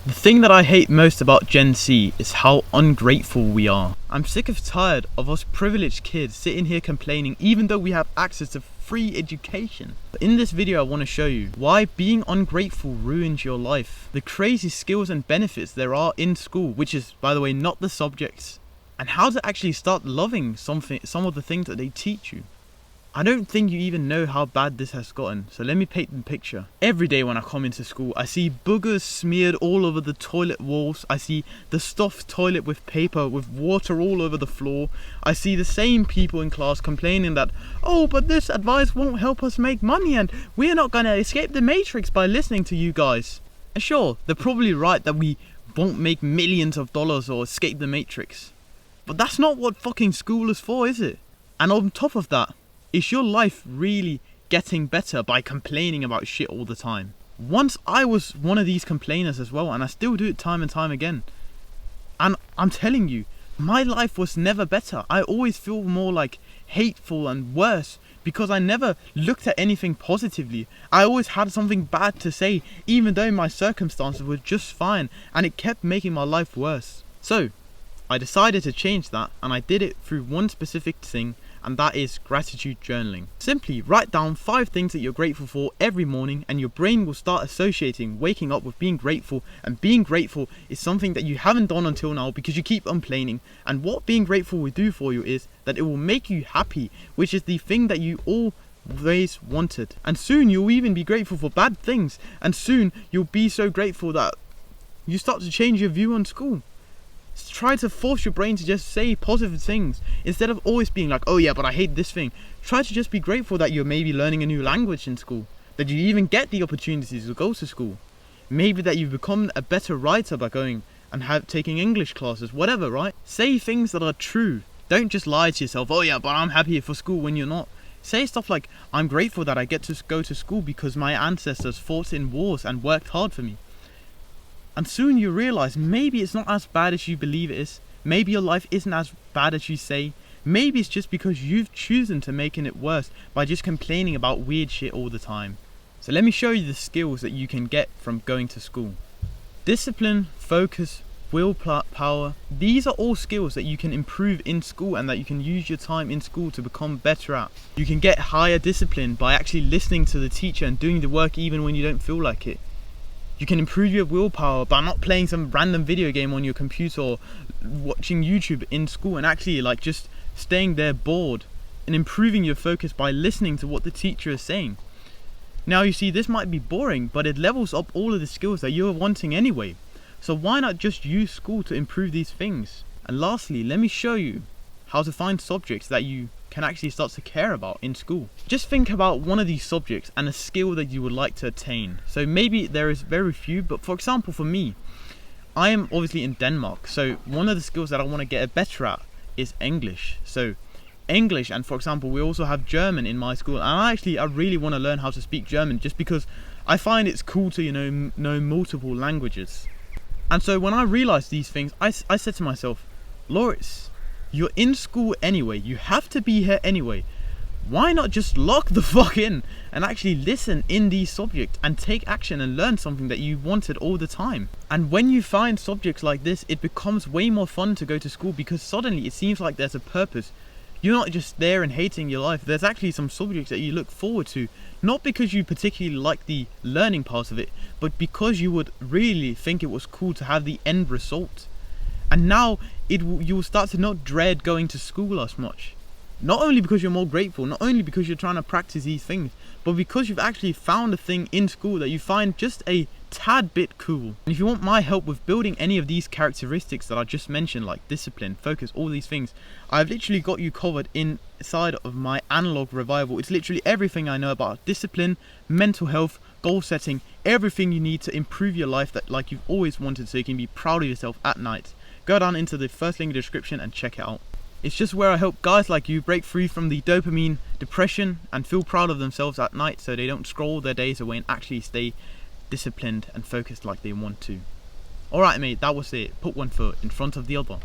The thing that I hate most about Gen Z is how ungrateful we are. I'm sick of tired of us privileged kids sitting here complaining even though we have access to free education. But in this video I want to show you why being ungrateful ruins your life, the crazy skills and benefits there are in school, which is, by the way, not the subjects, and how to actually start loving some of the things that they teach you. I don't think you even know how bad this has gotten, so let me paint the picture. Every day when I come into school, I see boogers smeared all over the toilet walls. I see the stuffed toilet with paper, with water all over the floor. I see the same people in class complaining that, oh, but this advice won't help us make money and we're not gonna escape the matrix by listening to you guys. And sure, they're probably right that we won't make millions of dollars or escape the matrix. But that's not what fucking school is for, is it? And on top of that, is your life really getting better by complaining about shit all the time? Once I was one of these complainers as well, and I still do it time and time again. And I'm telling you, my life was never better. I always feel more like hateful and worse because I never looked at anything positively. I always had something bad to say, even though my circumstances were just fine, and it kept making my life worse. So I decided to change that, and I did it through one specific thing, and that is gratitude journaling. Simply write down 5 things that you're grateful for every morning, and your brain will start associating waking up with being grateful, and being grateful is something that you haven't done until now because you keep complaining. And what being grateful will do for you is that it will make you happy, which is the thing that you always wanted. And soon you'll even be grateful for bad things, and soon you'll be so grateful that you start to change your view on school. Try to force your brain to just say positive things instead of always being like, oh yeah, but I hate this thing. Try to just be grateful that you're maybe learning a new language in school, that you even get the opportunities to go to school, maybe that you've become a better writer by going and taking English classes, whatever, right? Say things that are true. Don't just lie to yourself, oh yeah, but I'm happy for school, when you're not. Say stuff like, I'm grateful that I get to go to school because my ancestors fought in wars and worked hard for me. And soon you realize maybe it's not as bad as you believe it is. Maybe your life isn't as bad as you say. Maybe it's just because you've chosen to making it worse by just complaining about weird shit all the time. So let me show you the skills that you can get from going to school. Discipline, focus, willpower. These are all skills that you can improve in school and that you can use your time in school to become better at. You can get higher discipline by actually listening to the teacher and doing the work even when you don't feel like it. You can improve your willpower by not playing some random video game on your computer or watching YouTube in school, and actually like just staying there bored, and improving your focus by listening to what the teacher is saying. Now you see, this might be boring, but it levels up all of the skills that you're wanting anyway. So why not just use school to improve these things? And lastly, let me show you how to find subjects that you can actually start to care about in school. Just think about one of these subjects and a skill that you would like to attain. So maybe there is very few, but for example for me, I am obviously in Denmark, so one of the skills that I want to get better at is English. So English, and for example we also have German in my school, and I really want to learn how to speak German just because I find it's cool to know multiple languages. And so when I realized these things, I said to myself, Loris, you're in school anyway, you have to be here anyway. Why not just lock the fuck in and actually listen in these subjects and take action and learn something that you wanted all the time? And when you find subjects like this, it becomes way more fun to go to school because suddenly it seems like there's a purpose. You're not just there and hating your life. There's actually some subjects that you look forward to, not because you particularly like the learning part of it, but because you would really think it was cool to have the end result. And now you will start to not dread going to school as much. Not only because you're more grateful, not only because you're trying to practice these things, but because you've actually found a thing in school that you find just a tad bit cool. And if you want my help with building any of these characteristics that I just mentioned, like discipline, focus, all these things, I've literally got you covered inside of my analog revival. It's literally everything I know about discipline, mental health, goal setting, everything you need to improve your life that like you've always wanted, so you can be proud of yourself at night. Go down into the first link in the description and check it out. It's just where I help guys like you break free from the dopamine depression and feel proud of themselves at night, so they don't scroll their days away and actually stay disciplined and focused like they want to. Alright mate, that was it. Put one foot in front of the other.